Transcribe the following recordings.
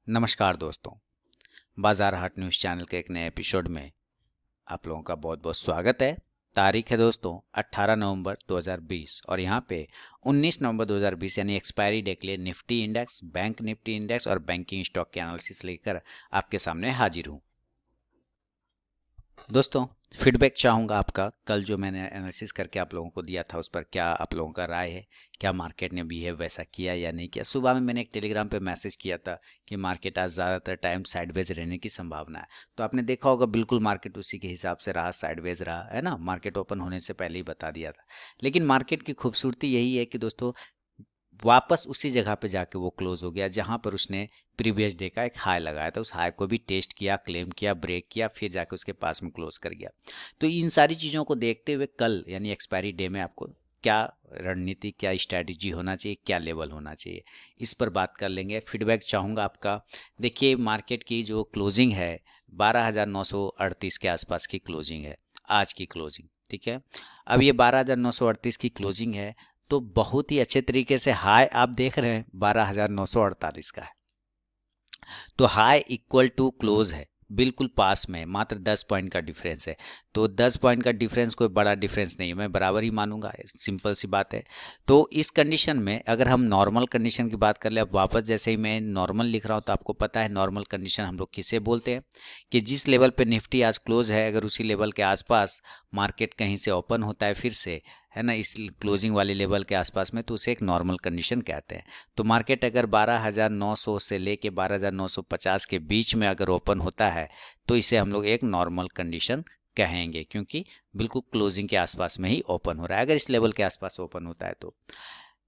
नमस्कार दोस्तों, बाजार हाट न्यूज़ चैनल के एक नए एपिसोड में आप लोगों का बहुत बहुत स्वागत है। तारीख है दोस्तों 18 नवंबर 2020 और यहाँ पे 19 नवंबर 2020 यानी एक्सपायरी डे के लिए Nifty index, bank Nifty index और बैंकिंग स्टॉक के एनालिसिस लेकर आपके सामने हाजिर हूँ। दोस्तों, फीडबैक चाहूँगा आपका। कल जो मैंने एनालिसिस करके आप लोगों को दिया था उस पर क्या आप लोगों का राय है, क्या मार्केट ने बिहेव वैसा किया या नहीं किया। सुबह में मैंने एक टेलीग्राम पे मैसेज किया था कि मार्केट आज ज़्यादातर टाइम साइडवेज रहने की संभावना है। तो आपने देखा होगा बिल्कुल मार्केट उसी के हिसाब से रहा, साइडवेज रहा है ना। मार्केट ओपन होने से पहले ही बता दिया था। लेकिन मार्केट की खूबसूरती यही है कि दोस्तों वापस उसी जगह पे जाके वो क्लोज हो गया जहां पर उसने प्रीवियस डे का एक हाई लगाया था। उस हाई को भी टेस्ट किया, क्लेम किया, ब्रेक किया, फिर जाके उसके पास में क्लोज कर गया। तो इन सारी चीज़ों को देखते हुए कल यानी एक्सपायरी डे में आपको क्या रणनीति, क्या स्ट्रैटेजी होना चाहिए, क्या लेवल होना चाहिए, इस पर बात कर लेंगे। फीडबैक चाहूँगा आपका। देखिए, मार्केट की जो क्लोजिंग है 12,938 के आसपास की क्लोजिंग है, आज की क्लोजिंग। ठीक है, अब ये 12,938 की क्लोजिंग है तो बहुत ही अच्छे तरीके से हाई आप देख रहे हैं 12,948 का है। तो हाई इक्वल टू क्लोज है, बिल्कुल पास में, मात्र 10 पॉइंट का डिफरेंस है। तो 10 पॉइंट का डिफरेंस कोई बड़ा डिफरेंस नहीं है, मैं बराबर ही मानूंगा, सिंपल सी बात है। तो इस कंडीशन में अगर हम नॉर्मल कंडीशन की बात कर ले, अब वापस जैसे ही मैं नॉर्मल लिख रहा हूं तो आपको पता है नॉर्मल कंडीशन हम लोग किसे बोलते हैं कि जिस लेवल पे निफ्टी आज क्लोज है अगर उसी लेवल के आसपास मार्केट कहीं से ओपन होता है फिर से, है ना, इस क्लोजिंग वाले लेवल के आसपास में, तो उसे एक नॉर्मल कंडीशन कहते हैं। तो मार्केट अगर 12,900 से लेके 12,950 के बीच में अगर ओपन होता है तो इसे हम लोग एक नॉर्मल कंडीशन कहेंगे, क्योंकि बिल्कुल क्लोजिंग के आसपास में ही ओपन हो रहा है। अगर इस लेवल के आसपास ओपन होता है तो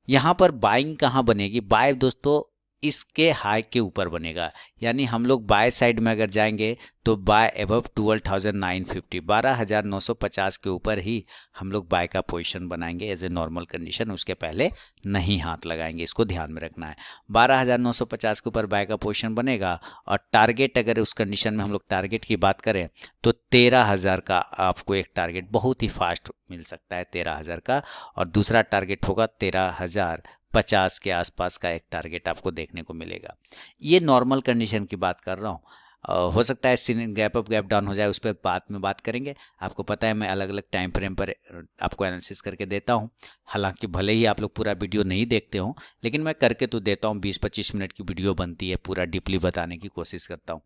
यहाँ पर बाइंग कहाँ बनेगी? बाय दोस्तों इसके हाई के ऊपर बनेगा, यानी हम लोग बाय साइड में अगर जाएंगे तो बाय एबव 12,950, 12,950 के ऊपर ही हम लोग बाय का पोजीशन बनाएंगे एज ए नॉर्मल कंडीशन। उसके पहले नहीं हाथ लगाएंगे, इसको ध्यान में रखना है। 12,950 के ऊपर बाय का पोजीशन बनेगा और टारगेट, अगर उस कंडीशन में हम लोग टारगेट की बात करें तो 13,000 का आपको एक टारगेट बहुत ही फास्ट मिल सकता है, 13,000 का। और दूसरा टारगेट होगा 13,050 के आसपास का एक टारगेट आपको देखने को मिलेगा। ये नॉर्मल कंडीशन की बात कर रहा हूँ। हो सकता है गैप अप गैप डाउन हो जाए, उस पर बाद में बात करेंगे। आपको पता है मैं अलग अलग टाइम फ्रेम पर आपको एनालिसिस करके देता हूँ। हालांकि भले ही आप लोग पूरा वीडियो नहीं देखते हो, लेकिन मैं करके तो देता हूँ। 20-25 मिनट की वीडियो बनती है, पूरा डीपली बताने की कोशिश करता हूँ।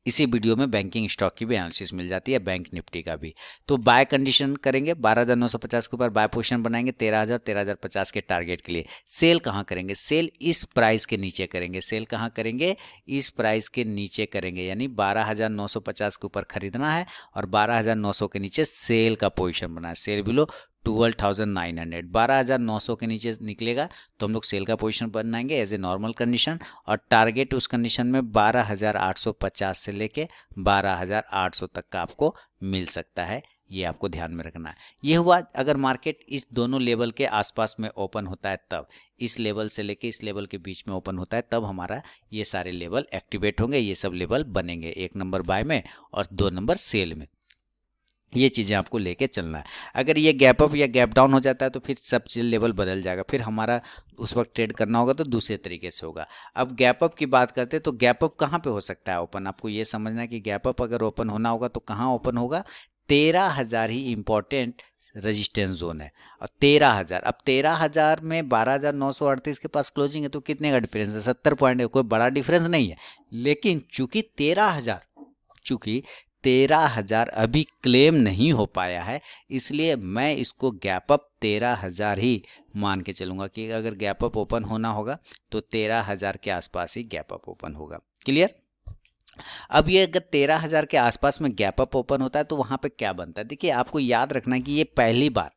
इसी वीडियो में बैंकिंग स्टॉक की भी एनालिसिस मिल जाती है, बैंक निफ्टी का भी। तो बाय कंडीशन करेंगे, 12,950 के ऊपर बाय पोजीशन बनाएंगे 13,000, 13,050 के टारगेट के लिए। सेल कहाँ करेंगे? सेल इस प्राइस के नीचे करेंगे। सेल कहाँ करेंगे? इस प्राइस के नीचे करेंगे, यानी 12,950 के ऊपर खरीदना है और 12,900 के नीचे सेल का पोजीशन बनाना है। सेल बिलो 12,900, 12,900 के नीचे निकलेगा तो हम लोग सेल का पोजीशन बनाएंगे एज ए नॉर्मल कंडीशन। और टारगेट उस कंडीशन में 12,850 से लेके 12,800 तक का आपको मिल सकता है। ये आपको ध्यान में रखना है। ये हुआ अगर मार्केट इस दोनों लेवल के आसपास में ओपन होता है तब, इस लेवल से लेके इस लेवल के बीच में ओपन होता है तब हमारा ये सारे लेवल एक्टिवेट होंगे, ये सब लेवल बनेंगे, 1 नंबर बाय में और 2 नंबर सेल में। ये चीज़ें आपको लेके चलना है। अगर ये गैप अप या गैप डाउन हो जाता है तो फिर सब चीज़ लेवल बदल जाएगा, फिर हमारा उस वक्त ट्रेड करना होगा तो दूसरे तरीके से होगा। अब गैप अप की बात करते हैं तो गैप अप कहाँ पे हो सकता है ओपन? आपको ये समझना है कि गैप अप अगर ओपन होना होगा तो कहाँ ओपन होगा? 13,000 ही इंपॉर्टेंट रेजिस्टेंस जोन है। और 13,000, अब 13,000 में 12,938 के पास क्लोजिंग है तो कितने का डिफरेंस है? 70 पॉइंट है, कोई बड़ा डिफरेंस नहीं है। लेकिन चूंकि 13,000 अभी क्लेम नहीं हो पाया है, इसलिए मैं इसको गैप अप 13,000 ही मान के चलूंगा कि अगर गैप अप ओपन होना होगा तो 13,000 के आसपास ही गैप अप ओपन होगा। क्लियर? अब ये अगर 13,000 के आसपास में गैप अप ओपन होता है तो वहां पे क्या बनता है? देखिए, आपको याद रखना है कि ये पहली बार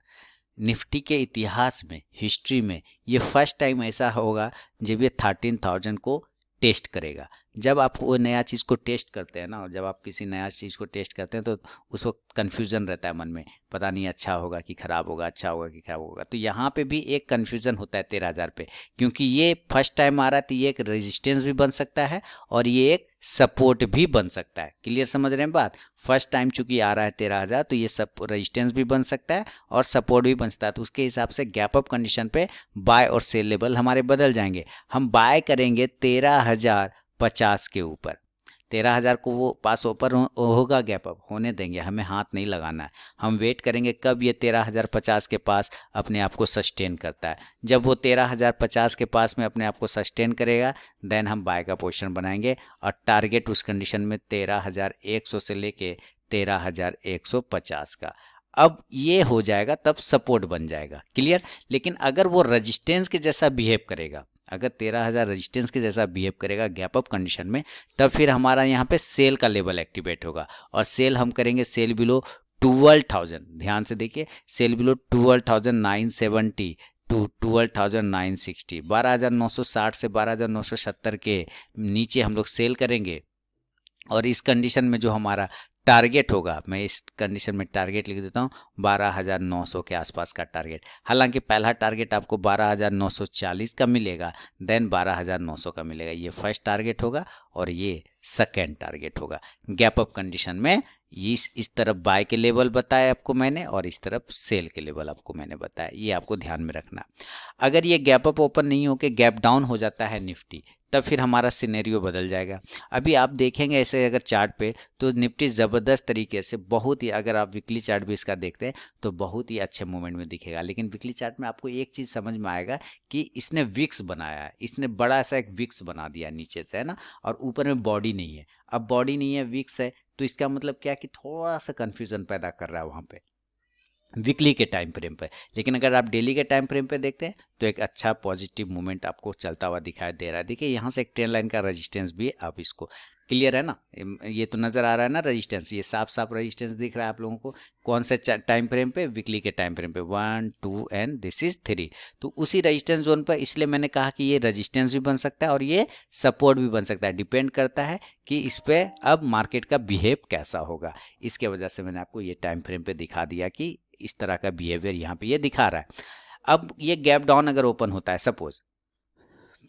निफ्टी के इतिहास में, हिस्ट्री में, ये फर्स्ट टाइम ऐसा होगा जब ये 13,000 को टेस्ट करेगा। जब आप कोई नया चीज़ को टेस्ट करते हैं ना, जब आप किसी नया चीज़ को टेस्ट करते हैं तो उस वक्त कन्फ्यूज़न रहता है मन में, पता नहीं अच्छा होगा कि ख़राब होगा, अच्छा होगा कि ख़राब होगा। तो यहाँ पे भी एक कन्फ्यूज़न होता है 13,000 पे, क्योंकि ये फर्स्ट टाइम आ रहा है तो ये एक रेजिस्टेंस भी बन सकता है और ये एक सपोर्ट भी बन सकता है। क्लियर समझ रहे हैं बात? फर्स्ट टाइम चूंकि आ रहा है 13,000 तो ये सब रेजिस्टेंस भी बन सकता है और सपोर्ट भी बन सकता है। तो उसके हिसाब से गैप अप कंडीशन पे बाय और सेल लेवल हमारे बदल जाएंगे। हम बाय करेंगे 50 के ऊपर। 13,000 को वो पास ऊपर होगा गैप अप, होने देंगे, हमें हाथ नहीं लगाना है। हम वेट करेंगे कब ये 13,050 के पास अपने आप को सस्टेन करता है। जब वो 13,050 के पास में अपने आप को सस्टेन करेगा देन हम बाय का पोजीशन बनाएंगे और टारगेट उस कंडीशन में 13,100 से लेके 13,150 का। अब ये हो जाएगा तब सपोर्ट बन जाएगा, क्लियर। लेकिन अगर वो रेजिस्टेंस के जैसा बिहेव करेगा, अगर 13,000 रेजिस्टेंस के जैसा बिहेव करेगा गैप अप कंडीशन में, तब फिर हमारा यहाँ पे सेल का लेवल एक्टिवेट होगा और सेल हम करेंगे सेल बिलो 12,000। ध्यान से देखिए, सेल बिलो 12,970 टू 12,960, 12,960 से 12,970 के नीचे हम लोग सेल करेंगे। और इस कंडीशन में जो हमारा टारगेट होगा, मैं इस कंडीशन में टारगेट लिख देता हूँ 12,900 के आसपास का टारगेट। हालांकि पहला टारगेट आपको 12,940 का मिलेगा, देन 12,900 का मिलेगा। ये फर्स्ट टारगेट होगा और ये सेकेंड टारगेट होगा। गैप अप कंडीशन में इस तरफ बाय के लेवल बताए आपको मैंने और इस तरफ सेल के लेवल आपको मैंने बताया, ये आपको ध्यान में रखना। अगर ये गैप अप ओपन नहीं होके गैप डाउन हो जाता है निफ्टी, तब फिर हमारा सिनेरियो बदल जाएगा। अभी आप देखेंगे ऐसे अगर चार्ट पे तो निफ्टी ज़बरदस्त तरीके से, बहुत ही, अगर आप वीकली चार्ट भी इसका देखते हैं तो बहुत ही अच्छे मूवमेंट में दिखेगा। लेकिन वीकली चार्ट में आपको एक चीज़ समझ में आएगा कि इसने विक्स बनाया है, इसने बड़ा सा एक विक्स बना दिया नीचे से, है ना, और ऊपर में बॉडी नहीं है। अब बॉडी नहीं है, विक्स है, तो इसका मतलब क्या कि थोड़ा सा कन्फ्यूज़न पैदा कर रहा है वहाँ पे वीकली के टाइम फ्रेम पे। लेकिन अगर आप डेली के टाइम फ्रेम पे देखते हैं तो एक अच्छा पॉजिटिव मूवमेंट आपको चलता हुआ दिखाई दे रहा है। देखिए यहाँ से एक ट्रेंड लाइन का रेजिस्टेंस भी है, आप इसको, क्लियर है ना, ये तो नज़र आ रहा है ना रेजिस्टेंस, ये साफ साफ रेजिस्टेंस दिख रहा है आप लोगों को। कौन से टाइम फ्रेम पे? वीकली के टाइम फ्रेम पे, 1 2 एंड दिस इज 3। तो उसी रेजिस्टेंस जोन पर, इसलिए मैंने कहा कि ये रेजिस्टेंस भी बन सकता है और ये सपोर्ट भी बन सकता है। डिपेंड करता है कि इस पर अब मार्केट का बिहेव कैसा होगा। इसके वजह से मैंने आपको ये टाइम फ्रेम पे दिखा दिया कि इस तरह का बिहेवियर यहाँ पे ये दिखा रहा है। अब ये गैप डाउन अगर ओपन होता है सपोज,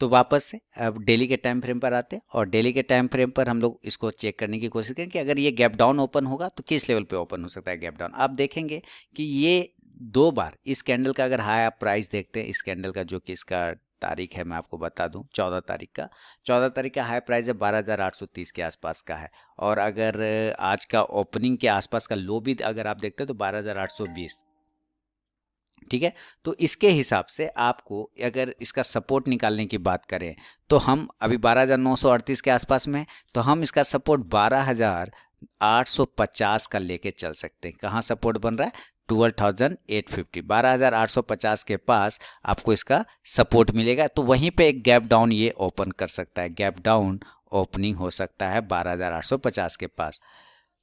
तो वापस से अब डेली के टाइम फ्रेम पर आते हैं और डेली के टाइम फ्रेम पर हम लोग इसको चेक करने की कोशिश करें कि अगर ये गैप डाउन ओपन होगा तो किस लेवल पे ओपन हो सकता है गैप डाउन। आप देखेंगे कि ये 2 बार इस कैंडल का अगर हाई आप प्राइस देखते हैं, इस कैंडल का जो कि इसका तारीख है मैं आपको बता दूं 14 तारीख का, 14 तारीख का हाई प्राइस है 12,830 के आसपास का है। और अगर आज का ओपनिंग के आसपास का लो भी अगर आप देखते हैं तो 12,820, ठीक है। तो इसके हिसाब से आपको अगर इसका सपोर्ट निकालने की बात करें तो हम अभी 12,938 के आसपास में, तो हम इसका सपोर्ट 12,850 का लेके चल सकते हैं। कहाँ सपोर्ट बन रहा है? 12,850, 12,850 के पास आपको इसका सपोर्ट मिलेगा। तो वहीं पे एक गैप डाउन ये ओपन कर सकता है, गैप डाउन ओपनिंग हो सकता है 12,850 के पास।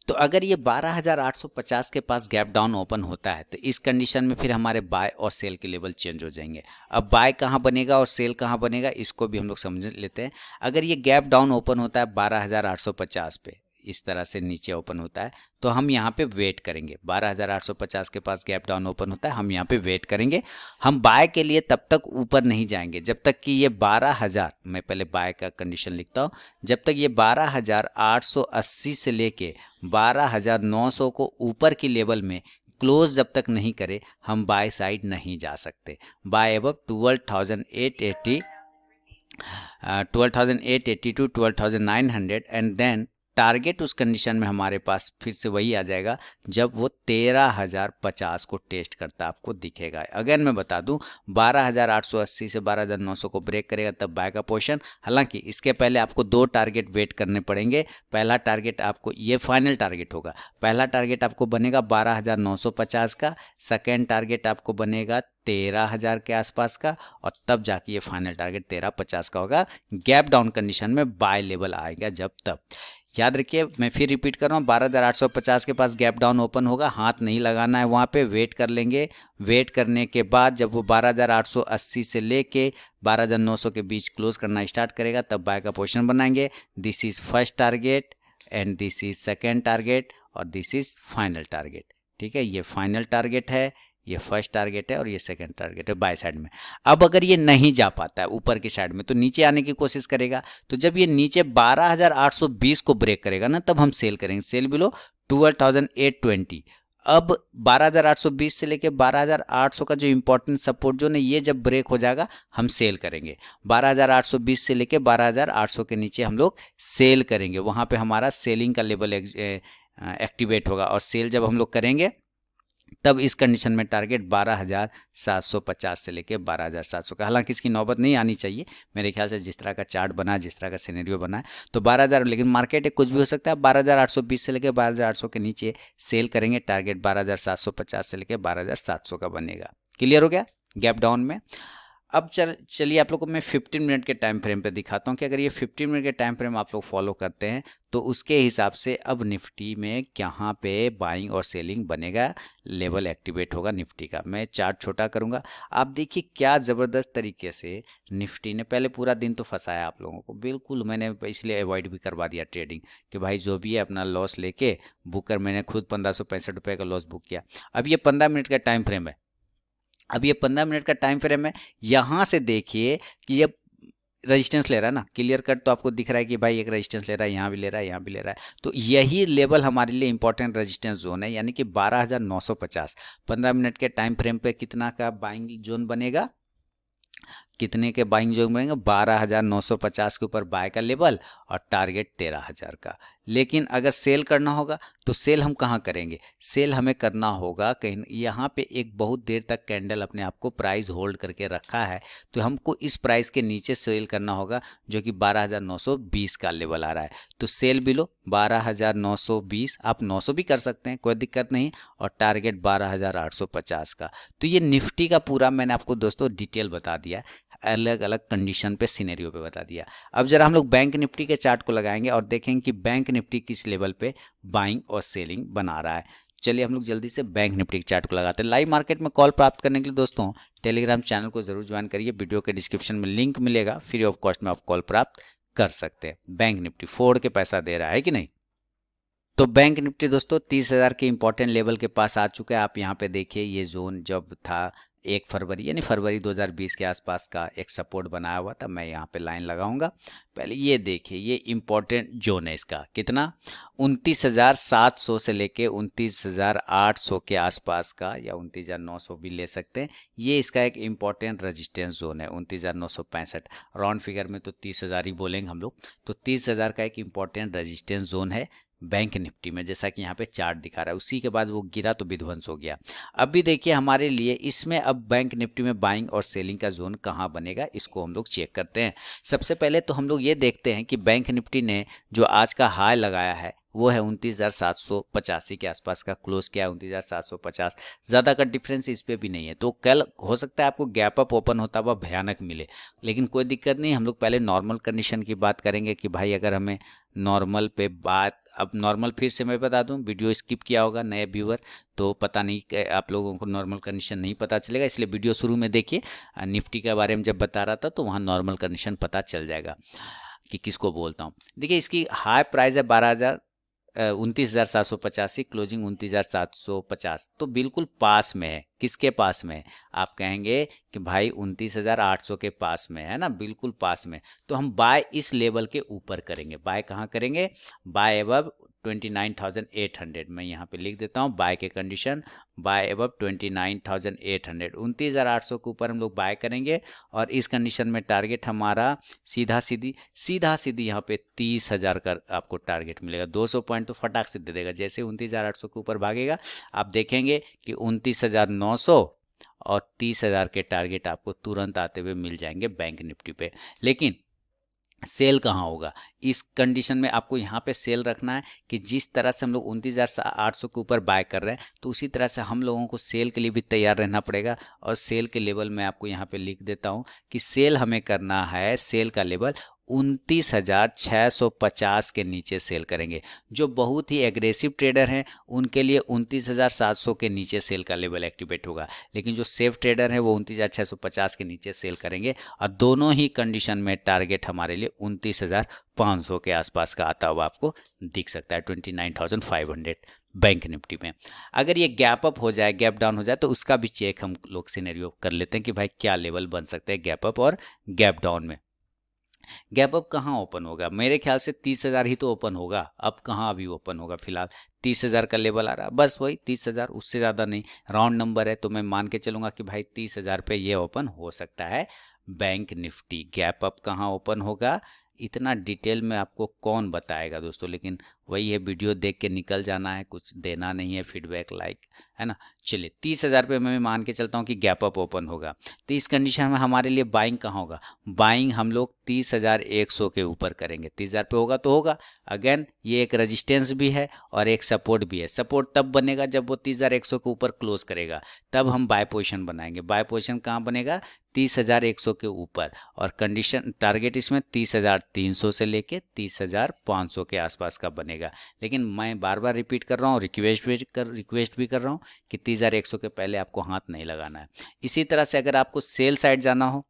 तो अगर ये 12,850 के पास गैप डाउन ओपन होता है तो इस कंडीशन में फिर हमारे बाय और सेल के लेवल चेंज हो जाएंगे। अब बाय कहाँ बनेगा और सेल कहाँ बनेगा इसको भी हम लोग समझ लेते हैं। अगर ये गैप डाउन ओपन होता है 12,850 पे, इस तरह से नीचे ओपन होता है, तो हम यहाँ पे वेट करेंगे। 12,850 के पास गैप डाउन ओपन होता है, हम यहाँ पे वेट करेंगे। हम बाय के लिए तब तक ऊपर नहीं जाएंगे जब तक कि ये 12,000, मैं पहले बाय का कंडीशन लिखता हूँ, जब तक ये 12,880 से लेके 12,900 को ऊपर की लेवल में क्लोज जब तक नहीं करे हम बाय साइड नहीं जा सकते। Buy above 12,880 to 12,900 and then target उस कंडीशन में हमारे पास फिर से वही आ जाएगा जब वो 13,050 को टेस्ट करता आपको दिखेगा। अगेन मैं बता दूं 12,880 से 12,900 को ब्रेक करेगा तब बाय का पोजीशन। हालांकि इसके पहले आपको 2 टारगेट वेट करने पड़ेंगे। पहला टारगेट आपको, ये फाइनल टारगेट होगा, पहला टारगेट आपको बनेगा 12,950 का, सेकेंड टारगेट आपको बनेगा 13,000 के आसपास का और तब जाके ये फाइनल टारगेट 13,50 का होगा। गैप डाउन कंडीशन में बाय लेवल आएगा जब तब। याद रखिए, मैं फिर रिपीट कर रहा हूँ, 12,850 के पास गैप डाउन ओपन होगा, हाथ नहीं लगाना है वहाँ पे, वेट कर लेंगे। वेट करने के बाद जब वो 12,880 से लेके 12,900 के बीच क्लोज करना स्टार्ट करेगा तब बाय का पोजीशन बनाएंगे। This is first target and this is second target और दिस इज फाइनल टारगेट। ठीक है, ये फाइनल टारगेट है, ये फर्स्ट टारगेट है और ये सेकंड टारगेट है बाय साइड में। अब अगर ये नहीं जा पाता है ऊपर की साइड में तो नीचे आने की कोशिश करेगा। तो जब ये नीचे 12,820 को ब्रेक करेगा ना तब हम सेल करेंगे, सेल बिलो 12,820। अब 12,820 से लेके 12,800 का जो इम्पोर्टेंट सपोर्ट जोन है, ये जब ब्रेक हो जाएगा हम सेल करेंगे। 12,820 से लेके 12,800 के नीचे हम लोग सेल करेंगे, वहाँ पे हमारा सेलिंग का लेवल एक्टिवेट होगा। और सेल जब हम लोग करेंगे तब इस कंडीशन में टारगेट 12,750 से लेके 12,700 का, हालांकि इसकी नौबत नहीं आनी चाहिए मेरे ख्याल से, जिस तरह का चार्ट बना है, जिस तरह का सिनेरियो बना है, तो 12,000, लेकिन मार्केट है कुछ भी हो सकता है। 12,820 से लेके 12,800 के नीचे सेल करेंगे, टारगेट 12,750 से लेके 12,700 का बनेगा। क्लियर हो गया गैप डाउन में। अब चलिए आप लोग को मैं 15 मिनट के टाइम फ्रेम पे दिखाता हूँ कि अगर ये 15 मिनट के टाइम फ्रेम आप लोग फॉलो करते हैं तो उसके हिसाब से अब निफ्टी में कहाँ पे बाइंग और सेलिंग बनेगा, लेवल एक्टिवेट होगा निफ्टी का। मैं चार्ट छोटा करूँगा, आप देखिए क्या ज़बरदस्त तरीके से निफ्टी ने पहले पूरा दिन तो फंसाया आप लोगों को, बिल्कुल मैंने इसलिए अवॉइड भी करवा दिया ट्रेडिंग कि भाई जो भी है अपना लॉस लेके बुक कर, मैंने खुद 1565 रुपये का लॉस बुक किया। अब ये 15 मिनट का टाइम फ्रेम है, अब ये 15 मिनट का टाइम फ्रेम है, यहाँ से देखिए कि ये रेजिस्टेंस ले रहा है ना, क्लियर कट तो आपको दिख रहा है कि भाई एक रेजिस्टेंस ले रहा है, यहाँ भी ले रहा है, यहाँ भी ले रहा है, तो यही लेवल हमारे लिए इंपॉर्टेंट रेजिस्टेंस जोन है, यानी कि 12,950। 15 मिनट के टाइम फ्रेम पे कितना का बाइंग जोन बनेगा, कितने के बाइंग जोन बनेंगे, 12,950 के ऊपर बाय का लेवल और टारगेट 13,000 का। लेकिन अगर सेल करना होगा तो सेल हम कहाँ करेंगे, सेल हमें करना होगा कहीं यहाँ पे एक बहुत देर तक कैंडल अपने आप को प्राइस होल्ड करके रखा है, तो हमको इस प्राइस के नीचे सेल करना होगा जो कि 12,920 का लेवल आ रहा है। तो सेल बिलो 12,920, आप 900 भी कर सकते हैं, कोई दिक्कत नहीं, और टारगेट 12,850 का। तो ये निफ्टी का पूरा मैंने आपको दोस्तों डिटेल बता दिया, अलग अलग कंडीशन पे सिनेरियो पे बता दिया। अब जरा हम लोग बैंक निफ्टी के चार्ट को लगाएंगे और देखेंगे कि बैंक निफ्टी किस लेवल पे बाइंग और सेलिंग बना रहा है। चलिए हम लोग जल्दी से बैंक निफ्टी के चार्ट को लगाते हैं। लाइव मार्केट में कॉल प्राप्त करने के लिए दोस्तों टेलीग्राम चैनल को जरूर ज्वाइन करिए, वीडियो के डिस्क्रिप्शन में लिंक मिलेगा, फ्री ऑफ कॉस्ट में आप कॉल प्राप्त कर सकते हैं। बैंक निफ्टी फोड़ के पैसा दे रहा है कि नहीं। तो बैंक निफ्टी दोस्तों 30,000 के इंपॉर्टेंट लेवल के पास आ चुका है। आप यहाँ पे देखिए ये जोन जब था 1 फरवरी यानी फरवरी 2020 के आसपास का एक सपोर्ट बनाया हुआ था, मैं यहाँ पे लाइन लगाऊंगा। पहले ये देखिए ये इंपॉर्टेंट जोन है, इसका कितना 29,700 से लेके 29,800 के आसपास का, या 29,900 भी ले सकते हैं। ये इसका एक इंपॉर्टेंट रेजिस्टेंस जोन है 29,965, राउंड फिगर में तो 30,000 ही बोलेंगे हम लोग। तो 30,000 का एक इंपॉर्टेंट रेजिस्टेंस जोन है बैंक निफ्टी में, जैसा कि यहाँ पे चार्ट दिखा रहा है। उसी के बाद वो गिरा तो विध्वंस हो गया। अभी देखिए हमारे लिए इसमें अब बैंक निफ्टी में बाइंग और सेलिंग का जोन कहाँ बनेगा, इसको हम लोग चेक करते हैं। सबसे पहले तो हम लोग ये देखते हैं कि बैंक निफ्टी ने जो आज का हाई लगाया है वो है 29,785 के आसपास का, क्लोज किया है 29,750, ज़्यादा का डिफरेंस इस पे भी नहीं है। तो कल हो सकता है आपको गैप अप ओपन होता हुआ भयानक मिले, लेकिन कोई दिक्कत नहीं। हम लोग पहले नॉर्मल कंडीशन की बात करेंगे कि भाई अगर हमें नॉर्मल पे बात, अब नॉर्मल फिर से मैं बता दूं, वीडियो स्किप किया होगा नए व्यूअर तो पता नहीं, आप लोगों को नॉर्मल कंडीशन नहीं पता चलेगा, इसलिए वीडियो शुरू में देखिए। निफ्टी के बारे में जब बता रहा था तो वहाँ नॉर्मल कंडीशन पता चल जाएगा कि किसको बोलता हूँ। देखिए इसकी हाई प्राइस है 29,785, क्लोजिंग 29,750, तो बिल्कुल पास में है। किसके पास में है, आप कहेंगे कि भाई 29,800 के पास में है ना, बिल्कुल पास में। तो हम बाय इस लेवल के ऊपर करेंगे। बाय कहाँ करेंगे, बाय अबव 29,800, मैं यहाँ पे लिख देता हूँ बाय के कंडीशन, बाय अबव 29,800, 29,800 के ऊपर हम लोग बाय करेंगे। और इस कंडीशन में टारगेट हमारा सीधा सीधी यहाँ पे 30,000 का आपको टारगेट मिलेगा। 200 पॉइंट तो फटाक से दे देगा, जैसे 29,800 के ऊपर भागेगा आप देखेंगे कि 29,900 और 30,000 के टारगेट आपको तुरंत आते हुए मिल जाएंगे बैंक निफ्टी पे। लेकिन सेल कहाँ होगा, इस कंडीशन में आपको यहाँ पे सेल रखना है कि जिस तरह से हम लोग 29,800 के ऊपर बाय कर रहे हैं तो उसी तरह से हम लोगों को सेल के लिए भी तैयार रहना पड़ेगा। और सेल के लेवल मैं आपको यहाँ पे लिख देता हूँ कि सेल हमें करना है, सेल का लेवल 29,650 के नीचे सेल करेंगे। जो बहुत ही एग्रेसिव ट्रेडर हैं उनके लिए 29,700 के नीचे सेल का लेवल एक्टिवेट होगा, लेकिन जो सेफ ट्रेडर हैं वो 29,650 के नीचे सेल करेंगे। और दोनों ही कंडीशन में टारगेट हमारे लिए 29,500 के आसपास का आता हुआ आपको दिख सकता है, 29,500 बैंक निफ्टी में। अगर ये गैप अप हो जाए, गैप डाउन हो जाए, तो उसका भी चेक हम लोग सिनेरियो कर लेते हैं कि भाई क्या लेवल बन सकते हैं गैप अप और गैप डाउन में। गैप अप कहाँ ओपन होगा? मेरे ख्याल से 30,000 ही तो ओपन होगा, अब कहाँ अभी ओपन होगा? फिलहाल 30,000 का लेवल आ रहा है, बस वही 30,000, उससे ज़्यादा नहीं। राउंड नंबर है तो मैं मान के चलूंगा कि भाई 30,000 पे ये ओपन हो सकता है बैंक निफ्टी। गैप अप कहाँ ओपन होगा इतना डिटेल में आपको कौन बताएगा दोस्तों, लेकिन वही है, वीडियो देख के निकल जाना है, कुछ देना नहीं है फीडबैक लाइक, है ना। चलिए 30,000 पे मैं मान के चलता हूँ कि गैप अप ओपन होगा, तो इस कंडीशन में हमारे लिए बाइंग कहाँ होगा? बाइंग हम लोग 30,100 के ऊपर करेंगे। 30,000 पे होगा तो होगा, अगेन ये एक रेजिस्टेंस भी है और एक सपोर्ट भी है। सपोर्ट तब बनेगा जब वो 30,100 के ऊपर क्लोज करेगा, तब हम बाय पोजिशन बनाएंगे। बाय पोजिशन कहाँ बनेगा? 30,100 के ऊपर, और कंडीशन टारगेट इसमें 30,300 से लेके 30,500 के आसपास का बनेगा। लेकिन मैं बार बार रिपीट कर रहा हूँ, रिक्वेस्ट भी कर रहा हूँ कि 30,100 के पहले आपको हाथ नहीं लगाना है। इसी तरह से अगर आपको सेल साइड जाना हो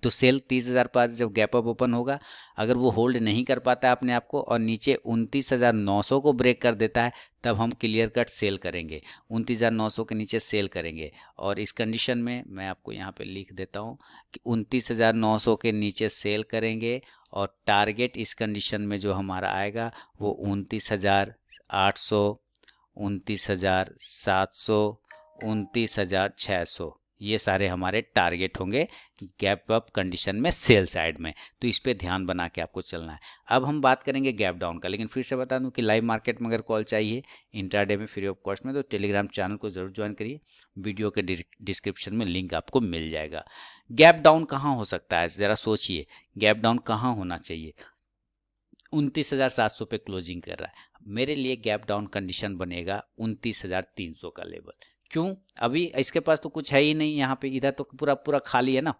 तो सेल 30,000 पर जब गैप अप ओपन होगा, अगर वो होल्ड नहीं कर पाता है अपने आप को और नीचे 29,900 को ब्रेक कर देता है, तब हम क्लियर कट सेल करेंगे, 29,900 के नीचे सेल करेंगे। और इस कंडीशन में मैं आपको यहाँ पे लिख देता हूँ कि 29,900 के नीचे सेल करेंगे, और टारगेट इस कंडीशन में जो हमारा आएगा वो 29,800, 29,700, 29,600, ये सारे हमारे टारगेट होंगे गैप अप कंडीशन में सेल साइड में। तो इस पे ध्यान बना के आपको चलना है। अब हम बात करेंगे गैप डाउन का, लेकिन फिर से बता दूं कि लाइव मार्केट में अगर कॉल चाहिए इंट्राडे में फ्री ऑफ कॉस्ट में, तो टेलीग्राम चैनल को जरूर ज्वाइन करिए, वीडियो के डिस्क्रिप्शन में लिंक आपको मिल जाएगा। गैप डाउन कहाँ हो सकता है, ज़रा सोचिए, गैप डाउन कहाँ होना चाहिए? 29,700 पे क्लोजिंग कर रहा है, मेरे लिए गैप डाउन कंडीशन बनेगा 29,300 का लेवल। क्यों? अभी इसके पास तो कुछ है ही नहीं यहाँ पे, इधर तो पूरा पूरा खाली है ना,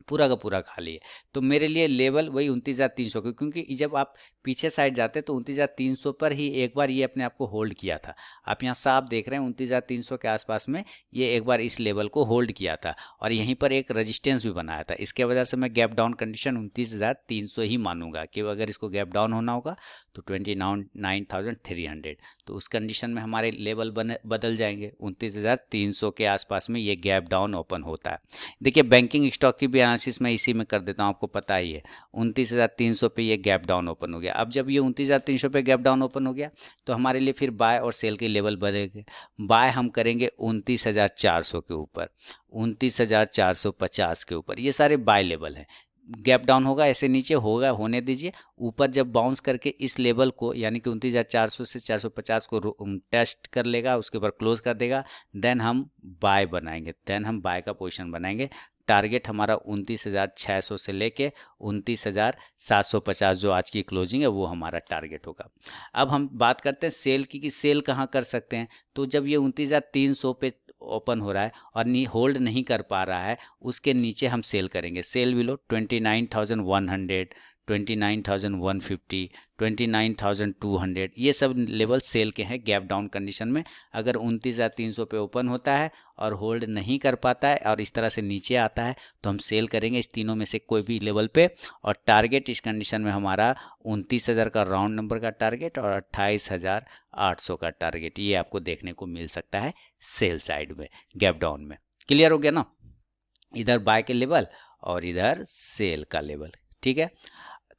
पूरा का पूरा खाली है। तो मेरे लिए लेवल वही 29,300 का, क्योंकि जब आप पीछे साइड जाते तो 29,300 पर ही एक बार ये अपने आप को होल्ड किया था। आप यहाँ साफ देख रहे हैं 29,300 के आसपास में ये एक बार इस लेवल को होल्ड किया था और यहीं पर एक रेजिस्टेंस भी बनाया था। इसके वजह से मैं गैप डाउन कंडीशन 29,300 ही मानूंगा कि अगर इसको गैप डाउन होना होगा तो 29,300, तो उस कंडीशन में हमारे लेवल बदल जाएंगे। 29,300 के आसपास में ये गैप डाउन ओपन होता है। देखिए बैंकिंग स्टॉक की भी एनालिसिस मैं इसी में कर देता हूँ, आपको पता ही है। 29,300 पे ये गैप डाउन ओपन हो गया। अब जब ये 29,300 पे गैप डाउन ओपन हो गया तो हमारे लिए फिर बाय और सेल के लेवल बनेंगे। बाय हम करेंगे 29,400 के ऊपर, 29,450 के ऊपर, ये सारे बाय लेवल हैं। गैप डाउन होगा, ऐसे नीचे होगा, होने दीजिए। ऊपर जब बाउंस करके इस लेवल को यानी कि 29,400 से 450 को टेस्ट कर लेगा, उसके ऊपर क्लोज कर देगा, देन हम बाय बनाएंगे, देन हम बाय का पोजीशन बनाएंगे। टारगेट हमारा 29,600 से लेके 29,750 जो आज की क्लोजिंग है वो हमारा टारगेट होगा। अब हम बात करते हैं सेल की, कि सेल कहाँ कर सकते हैं। तो जब ये 29,300 पे ओपन हो रहा है और होल्ड नहीं कर पा रहा है, उसके नीचे हम सेल करेंगे। सेल बिलो 29,100, 29,150, 29,200, ये सब लेवल सेल के हैं गैप डाउन कंडीशन में। अगर 29,300 पे ओपन होता है और होल्ड नहीं कर पाता है और इस तरह से नीचे आता है तो हम सेल करेंगे इस तीनों में से कोई भी लेवल पे। और टारगेट इस कंडीशन में हमारा 29,000 का राउंड नंबर का टारगेट और 28,800 का टारगेट, ये आपको देखने को मिल सकता है सेल साइड में गैप डाउन में। क्लियर हो गया ना? इधर बाय के लेवल और इधर सेल का लेवल, ठीक है।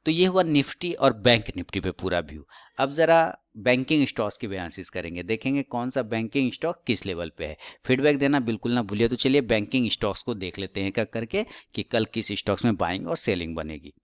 तो ये हुआ निफ्टी और बैंक निफ्टी पे पूरा व्यू। अब ज़रा बैंकिंग स्टॉक्स की एनालिसिस करेंगे, देखेंगे कौन सा बैंकिंग स्टॉक किस लेवल पे है। फीडबैक देना बिल्कुल ना भूलिए। तो चलिए बैंकिंग स्टॉक्स को देख लेते हैं क्या करके कि कल किस स्टॉक्स में बाइंग और सेलिंग बनेगी।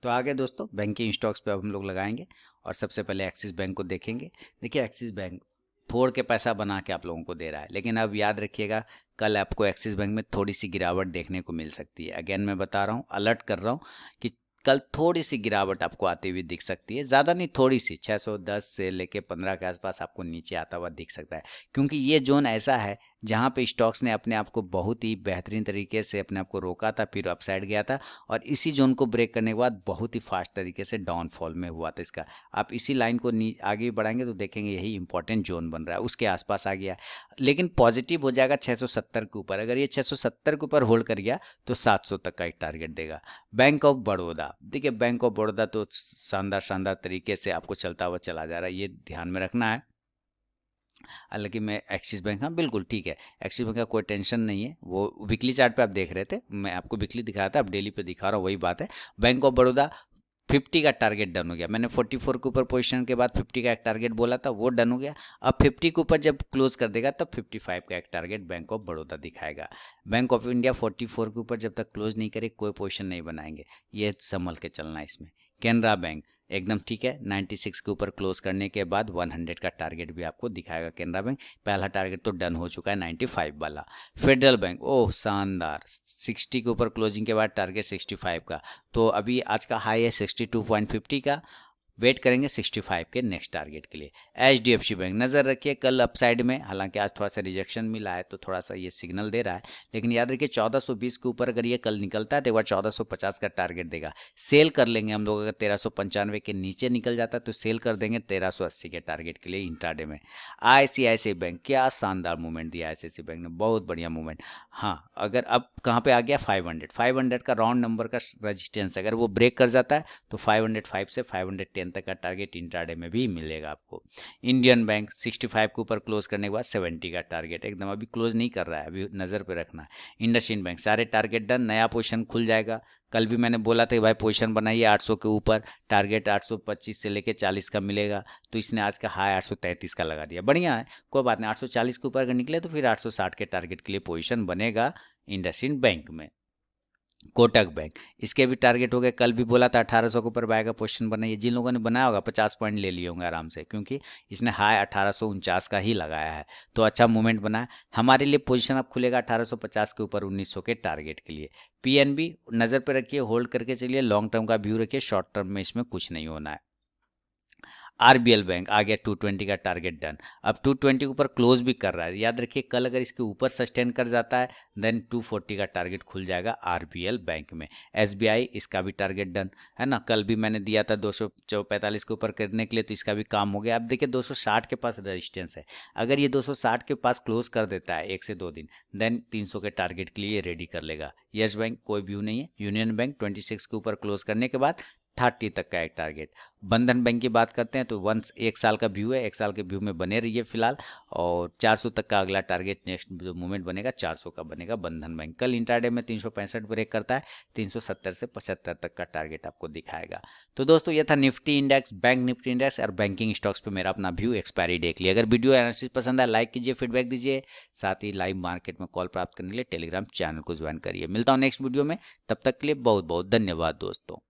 तो आगे दोस्तों बैंकिंग स्टॉक्स पे अब हम लोग लगाएंगे और सबसे पहले एक्सिस बैंक को देखेंगे। देखिए एक्सिस बैंक फोड़ के पैसा बना के आप लोगों को दे रहा है, लेकिन अब याद रखिएगा कल आपको एक्सिस बैंक में थोड़ी सी गिरावट देखने को मिल सकती है। अगेन मैं बता रहा हूँ, अलर्ट कर रहा हूँ कि कल थोड़ी सी गिरावट आपको आती हुई दिख सकती है, ज़्यादा नहीं, थोड़ी सी 610 से लेके 15 के आसपास आपको नीचे आता हुआ दिख सकता है। क्योंकि ये जोन ऐसा है जहाँ पे स्टॉक्स ने अपने आप को बहुत ही बेहतरीन तरीके से अपने आप को रोका था, फिर अपसाइड गया था और इसी जोन को ब्रेक करने के बाद बहुत ही फास्ट तरीके से डाउनफॉल में हुआ था इसका। आप इसी लाइन को आगे बढ़ाएंगे तो देखेंगे यही इंपॉर्टेंट जोन बन रहा है, उसके आसपास आ गया, लेकिन पॉजिटिव हो जाएगा 670 के ऊपर। अगर ये 670 के ऊपर होल्ड कर गया तो 700 तक का एक टारगेट देगा। बैंक ऑफ बड़ौदा, देखिए बैंक ऑफ बड़ौदा तो शानदार शानदार तरीके से आपको चलता हुआ चला जा रहा है, ये ध्यान में रखना है। हालांकि मैं एक्सिस बैंक, हाँ बिल्कुल ठीक है, एक्सिस बैंक का कोई टेंशन नहीं है। वो वीकली चार्ट पे आप देख रहे थे, मैं आपको वीकली दिखाया था, अब डेली पे दिखा रहा हूँ, वही बात है। बैंक ऑफ बड़ौदा 50 का टारगेट डन हो गया। मैंने 44 के ऊपर पोजीशन के बाद 50 का एक टारगेट बोला था, वो डन हो गया। अब 50 के ऊपर जब क्लोज कर देगा तब 55 का एक टारगेट बैंक ऑफ बड़ौदा दिखाएगा। बैंक ऑफ इंडिया 44 के ऊपर जब तक क्लोज नहीं करे कोई पोजीशन नहीं बनाएंगे, ये संभल के चलना है इसमें। कैनरा बैंक एकदम ठीक है, 96 के ऊपर क्लोज करने के बाद 100 का टारगेट भी आपको दिखाएगा कैनरा बैंक। पहला टारगेट तो डन हो चुका है 95 वाला। फेडरल बैंक, ओह शानदार, 60 के ऊपर क्लोजिंग के बाद टारगेट 65 का, तो अभी आज का हाई है 62.50 का, वेट करेंगे 65 के नेक्स्ट टारगेट के लिए। HDFC बैंक नज़र रखिए कल अपसाइड में, हालांकि आज थोड़ा सा रिजेक्शन मिला है तो थोड़ा सा ये सिग्नल दे रहा है, लेकिन याद रखिए 1420 के ऊपर अगर ये कल निकलता है तो एक बार 1450 का टारगेट देगा, सेल कर लेंगे हम लोग। अगर 1395 के नीचे निकल जाता है तो सेल कर देंगे 1380 के टारगेट के लिए इंट्राडे में। ICICI बैंक, क्या शानदार मूवमेंट दिया ICICI बैंक ने, बहुत बढ़िया मूवमेंट। हाँ अगर अब कहाँ पे आ गया 500 का राउंड नंबर का रजिस्टेंस, अगर वो ब्रेक कर जाता है तो 505 से 510 तक का टारगेट इंट्राडे में भी मिलेगा आपको। इंडियन बैंक 65 के ऊपर क्लोज करने के बाद 70 का टारगेट, एकदम अभी क्लोज नहीं कर रहा है, अभी नज़र पे रखना है। इंडसइंड बैंक सारे टारगेट डन, नया पोजीशन खुल जाएगा। कल भी मैंने बोला था कि भाई पोजीशन बनाइए 800 के ऊपर, टारगेट 825 से लेके 40 का मिलेगा, तो इसने आज का हाई 833 का लगा दिया, बढ़िया है, कोई बात नहीं। 840 के ऊपर अगर निकले तो फिर 860 के टारगेट के लिए पोजीशन बनेगा इंडसइंड बैंक में। कोटक बैंक, इसके भी टारगेट हो गए, कल भी बोला था 1800 के ऊपर बाय का पोजीशन बनाइए। जिन लोगों ने बनाया होगा 50 पॉइंट ले लिए होंगे आराम से, क्योंकि इसने हाई 1849 का ही लगाया है, तो अच्छा मूवमेंट बना है। हमारे लिए पोजीशन अब खुलेगा 1850 के ऊपर 1900 के टारगेट के लिए। PNB नज़र पे रखिए, होल्ड करके चलिए, लॉन्ग टर्म का व्यू रखिए, शॉर्ट टर्म में इसमें कुछ नहीं होना है। RBL बैंक आ गया 220 का टारगेट डन, अब 220 के ऊपर क्लोज भी कर रहा है। याद रखिए कल अगर इसके ऊपर सस्टेन कर जाता है देन 240 का टारगेट खुल जाएगा RBL बैंक में। SBI इसका भी टारगेट डन है ना, कल भी मैंने दिया था 245 के ऊपर करने के लिए, तो इसका भी काम हो गया। अब देखिए 260 के पास रेजिस्टेंस है, अगर ये 260 के पास क्लोज कर देता है 1 से 2 दिन, देन 300 के टारगेट के लिए रेडी कर लेगा। यस बैंक कोई व्यू नहीं है। यूनियन बैंक 26 के ऊपर क्लोज करने के बाद 30 तक का एक टारगेट। बंधन बैंक की बात करते हैं तो वंस 1 साल का व्यू है, 1 साल के व्यू में बने रहिए फिलहाल, और 400 तक का अगला टारगेट नेक्स्ट जो मूवमेंट बनेगा 400 का बनेगा बंधन बैंक। कल इंट्राडे में 365 ब्रेक करता है, 370 से 75 तक का टारगेट आपको दिखाएगा। तो दोस्तों ये था Nifty index, bank Nifty index और बैंकिंग स्टॉक्स पे मेरा अपना व्यू एक्सपायरी डे के लिए। अगर वीडियो एनालिसिस पसंद आए लाइक कीजिए, फीडबैक दीजिए, साथ ही लाइव मार्केट में कॉल प्राप्त करने के लिए टेलीग्राम चैनल को ज्वाइन करिए। मिलता हूँ नेक्स्ट वीडियो में, तब तक के लिए बहुत बहुत धन्यवाद दोस्तों।